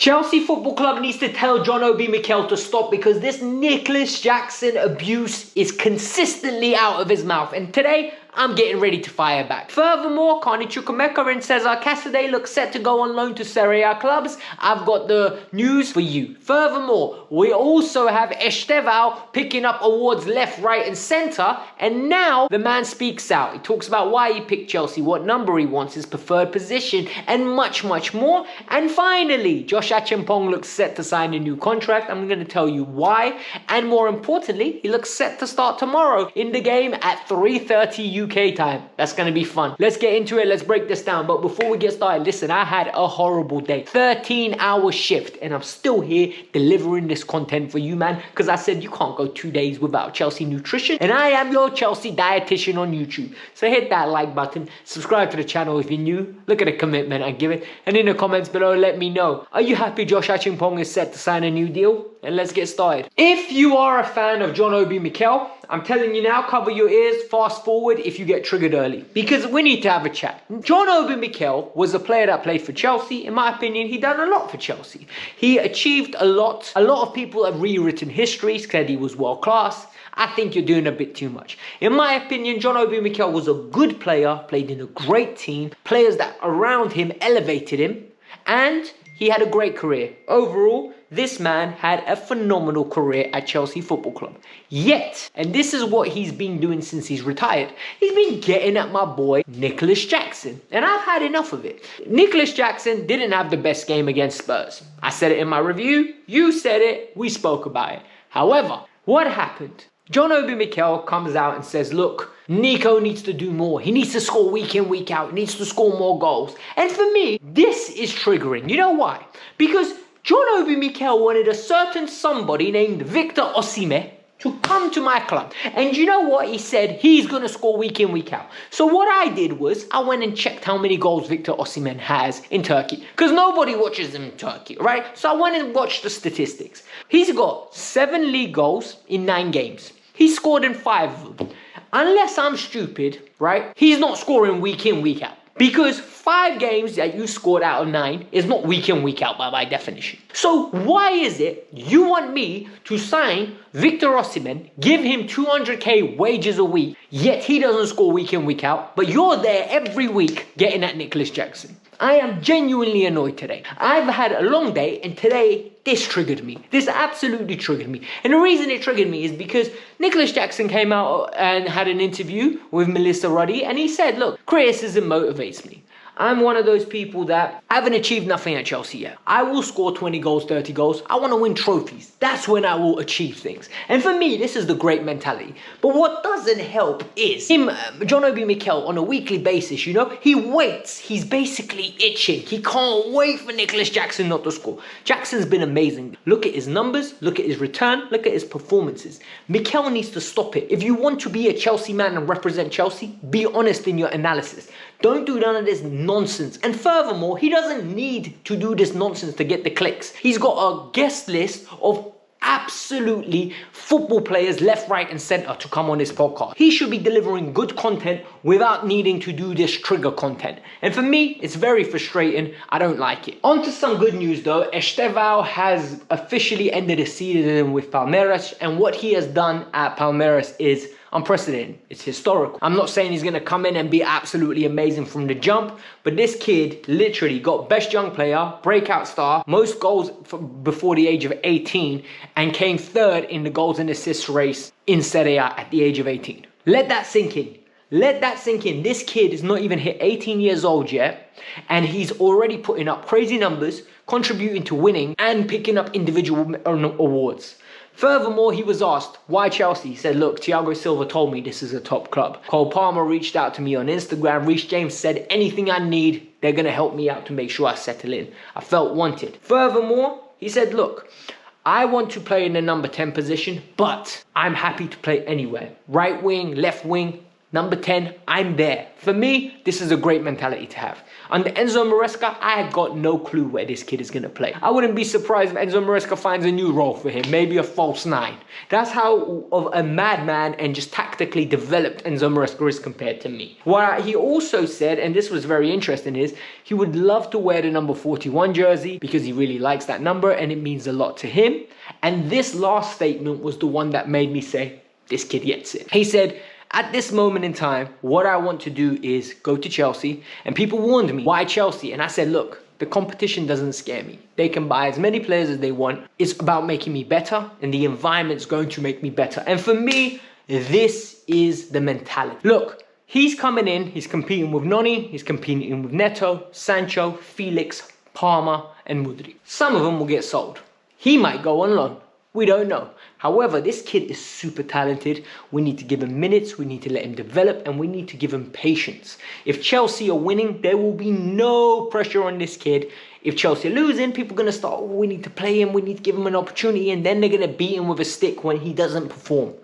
Chelsea Football Club needs to tell John Obi Mikel to stop, because this Nicolas Jackson abuse is consistently out of his mouth. And today, I'm getting ready to fire back. Furthermore, Carney Chukwemeka and Cesar Casadei look set to go on loan to Serie A clubs. I've got the news for you. Furthermore, we also have Estevao picking up awards left, right and centre. And now the man speaks out. He talks about why he picked Chelsea, what number he wants, his preferred position, and much, much more. And finally, Josh Achimpong looks set to sign a new contract. I'm going to tell you why. And more importantly, he looks set to start tomorrow in the game at 3:30 UK time. That's going to be fun. Let's get into it. Let's break this down. But before we get started, listen, I had a horrible day. 13-hour shift, and I'm still here delivering this content for you, man, because I said you can't go 2 days without Chelsea nutrition, and I am your Chelsea dietitian on YouTube. So hit that like button, subscribe to the channel if you're new. Look at the commitment I give it, and in the comments below, let me know, are you happy Josh Achimpong is set to sign a new deal? And let's get started. If you are a fan of John Obi Mikel, I'm telling you now, cover your ears, fast forward if you get triggered early, because we need to have a chat. John Obi Mikel was a player that played for Chelsea. In my opinion, he done a lot for Chelsea. He achieved a lot. A lot of people have rewritten history, said he was world class. I think you're doing a bit too much. In my opinion, John Obi Mikel was a good player, played in a great team, players that around him elevated him, and he had a great career. Overall, this man had a phenomenal career at Chelsea Football Club. Yet, and this is what he's been doing since he's retired, he's been getting at my boy Nicolas Jackson. And I've had enough of it. Nicolas Jackson didn't have the best game against Spurs. I said it in my review, you said it, we spoke about it. However, what happened? John Obi Mikel comes out and says, look, Nico needs to do more. He needs to score week in, week out. He needs to score more goals. And for me, this is triggering. You know why? Because John Obi Mikel wanted a certain somebody named Victor Osimhen to come to my club. And you know what? He said he's going to score week in, week out. So what I did was I went and checked how many goals Victor Osimhen has in Turkey, because nobody watches him in Turkey, right? So I went and watched the statistics. He's got 7 league goals in 9 games. He scored in 5 of them. Unless I'm stupid, right? He's not scoring week in, week out. Because 5 games that you scored out of 9 is not week in, week out by definition. So why is it you want me to sign Victor Osimhen, give him 200k wages a week, yet he doesn't score week in, week out, but you're there every week getting at Nicolas Jackson? I am genuinely annoyed today. I've had a long day, and today this triggered me. This absolutely triggered me. And the reason it triggered me is because Nicolas Jackson came out and had an interview with Melissa Ruddy, and he said, look, criticism motivates me. I'm one of those people that haven't achieved nothing at Chelsea yet. I will score 20 goals, 30 goals. I want to win trophies. That's when I will achieve things. And for me, this is the great mentality. But what doesn't help is him, John Obi Mikel, on a weekly basis, you know, he waits. He's basically itching. He can't wait for Nicolas Jackson not to score. Jackson's been amazing. Look at his numbers. Look at his return. Look at his performances. Mikel needs to stop it. If you want to be a Chelsea man and represent Chelsea, be honest in your analysis. Don't do none of this nonsense. And furthermore, he doesn't need to do this nonsense to get the clicks. He's got a guest list of absolutely football players left, right and centre to come on this podcast. He should be delivering good content without needing to do this trigger content. And for me, it's very frustrating. I don't like it. On to some good news though. Estevao has officially ended the season with Palmeiras, and what he has done at Palmeiras is unprecedented. It's historical. I'm not saying he's going to come in and be absolutely amazing from the jump, but this kid literally got best young player, breakout star, most goals before the age of 18, and came 3rd in the goals and assists race in Serie A at the age of 18. Let that sink in. Let that sink in. This kid is not even hit 18 years old yet, and he's already putting up crazy numbers, contributing to winning and picking up individual awards. Furthermore, he was asked, why Chelsea? He said, look, Thiago Silva told me this is a top club. Cole Palmer reached out to me on Instagram. Reece James said, anything I need, they're going to help me out to make sure I settle in. I felt wanted. Furthermore, he said, look, I want to play in the number 10 position, but I'm happy to play anywhere. Right wing, left wing, Number 10, I'm there. For me, this is a great mentality to have. Under Enzo Maresca, I had got no clue where this kid is going to play. I wouldn't be surprised if Enzo Maresca finds a new role for him, maybe a false nine. That's how of a madman and just tactically developed Enzo Maresca is compared to me. What he also said, and this was very interesting, is he would love to wear the number 41 jersey because he really likes that number and it means a lot to him. And this last statement was the one that made me say, this kid gets it. He said, at this moment in time, what I want to do is go to Chelsea. And people warned me, why Chelsea? And I said, look, the competition doesn't scare me. They can buy as many players as they want. It's about making me better, and the environment's going to make me better. And for me, this is the mentality. Look, he's coming in, he's competing with Noni, he's competing with Neto, Sancho, Felix, Palmer, and Mudryk. Some of them will get sold. He might go on loan. We don't know. However, this kid is super talented. We need to give him minutes. We need to let him develop and we need to give him patience. If Chelsea are winning, there will be no pressure on this kid. If Chelsea are losing, people are going to start, oh, we need to play him. We need to give him an opportunity. And then they're going to beat him with a stick when he doesn't perform.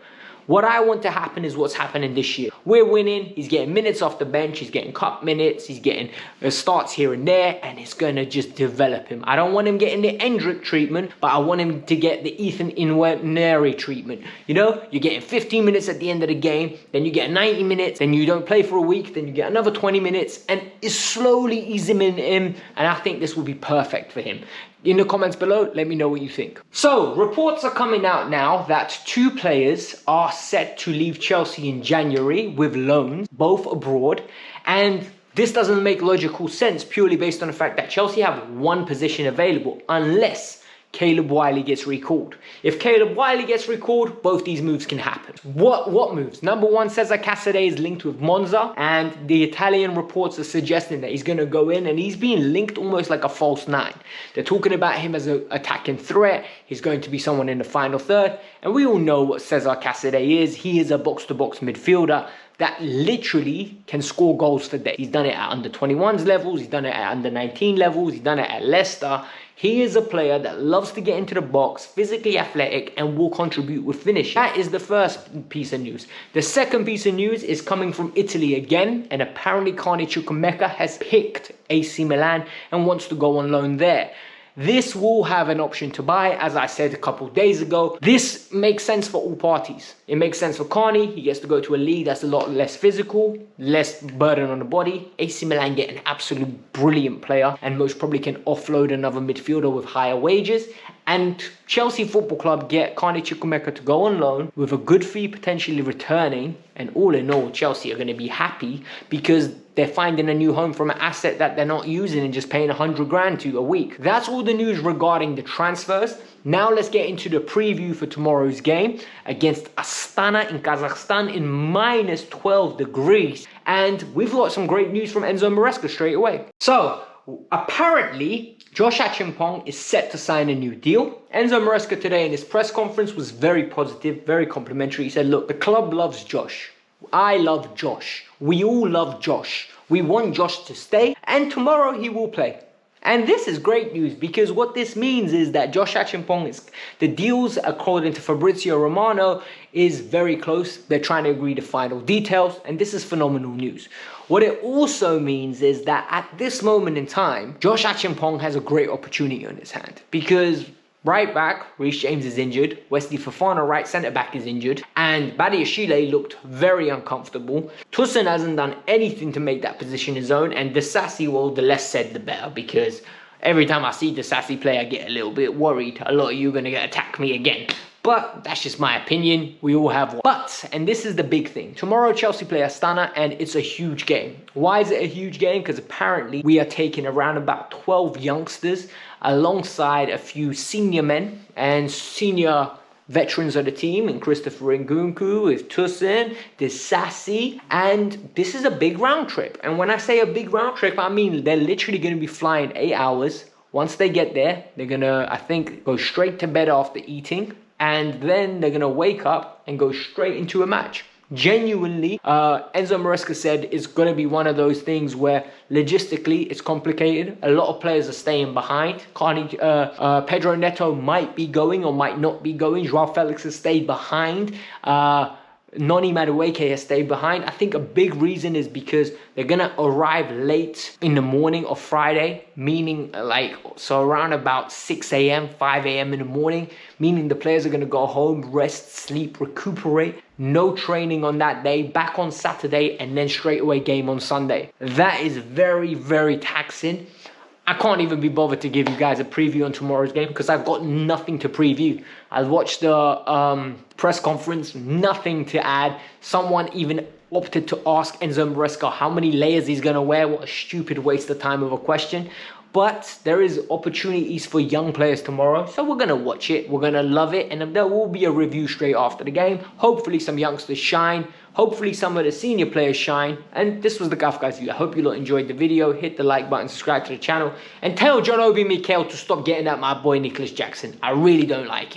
What I want to happen is what's happening this year. We're winning. He's getting minutes off the bench. He's getting cup minutes. He's getting starts here and there. And it's going to just develop him. I don't want him getting the Endrick treatment, but I want him to get the Ethan Nwaneri treatment. You know, you're getting 15 minutes at the end of the game. Then you get 90 minutes. Then you don't play for a week. Then you get another 20 minutes. And it's slowly easing him. And I think this will be perfect for him. In the comments below, let me know what you think. So, reports are coming out now that 2 players are set to leave Chelsea in January with loans, both abroad. And this doesn't make logical sense purely based on the fact that Chelsea have 1 position available unless Caleb Wiley gets recalled. If Caleb Wiley gets recalled, both these moves can happen. What moves? Number 1, Cesar Casadei is linked with Monza, and the Italian reports are suggesting that he's going to go in, and he's being linked almost like a false 9. They're talking about him as an attacking threat. He's going to be someone in the final third, and we all know what Cesar Casadei is. He is a box-to-box midfielder that literally can score goals for days. He's done it at under 21s levels. He's done it at under 19 levels. He's done it at Leicester. He is a player that loves to get into the box, physically athletic, and will contribute with finishing. That is the first piece of news. The second piece of news is coming from Italy again, and apparently Carney Chukwuemeka has picked AC Milan and wants to go on loan there. This will have an option to buy, as I said a couple of days ago. This makes sense for all parties. It makes sense for Carney. He gets to go to a league that's a lot less physical, less burden on the body. AC Milan get an absolute brilliant player and most probably can offload another midfielder with higher wages. And Chelsea Football Club get Carney Chukwuemeka to go on loan with a good fee potentially returning. And all in all, Chelsea are going to be happy because they're finding a new home from an asset that they're not using and just paying 100 grand to a week. That's all the news regarding the transfers. Now let's get into the preview for tomorrow's game against Astana in Kazakhstan in minus 12 degrees. And we've got some great news from Enzo Maresca straight away. So, apparently, Josh Achimpong is set to sign a new deal. Enzo Maresca today in his press conference was very positive, very complimentary. He said, look, the club loves Josh. I love Josh. We all love Josh. We want Josh to stay, and tomorrow he will play. And this is great news because what this means is that Josh Achimpong is, the deals according to Fabrizio Romano is very close. They're trying to agree the final details, and this is phenomenal news. What it also means is that at this moment in time, Josh Achimpong has a great opportunity on his hand because right back, Reece James is injured. Wesley Fofana, right centre-back, is injured. And Badiashile looked very uncomfortable. Toussaint hasn't done anything to make that position his own. And Disasi, well, the less said, the better. Because every time I see Disasi play, I get a little bit worried. A lot of you are going to attack me again. But that's just my opinion. We all have one. But, and this is the big thing. Tomorrow, Chelsea play Astana, and it's a huge game. Why is it a huge game? Because apparently we are taking around about 12 youngsters alongside a few senior men and senior veterans of the team, and Christopher Nkunku with Toussaint, Disasi, and this is a big round trip. And when I say a big round trip, I mean they're literally going to be flying 8 hours. Once they get there, they're going to, I think, go straight to bed after eating. And then they're going to wake up and go straight into a match. Genuinely, Enzo Maresca said it's going to be one of those things where logistically it's complicated. A lot of players are staying behind. Pedro Neto might be going or might not be going. Joao Felix has stayed behind. Noni Madueke has stayed behind. I think a big reason is because they're going to arrive late in the morning of Friday, meaning so around about 6 a.m., 5 a.m. in the morning, meaning the players are going to go home, rest, sleep, recuperate. No training on that day, back on Saturday, and then straight away game on Sunday. That is very, very taxing. I can't even be bothered to give you guys a preview on tomorrow's game because I've got nothing to preview. I watched the press conference, nothing to add. Someone even opted to ask Enzo Maresca how many layers he's going to wear. What a stupid waste of time of a question. But there is opportunities for young players tomorrow, so we're going to watch it. We're going to love it, and there will be a review straight after the game. Hopefully some youngsters shine. Hopefully some of the senior players shine. And this was the Kavkas View. I hope you lot enjoyed the video. Hit the like button, subscribe to the channel, and tell John Obi Mikel to stop getting at my boy Nicholas Jackson. I really don't like it.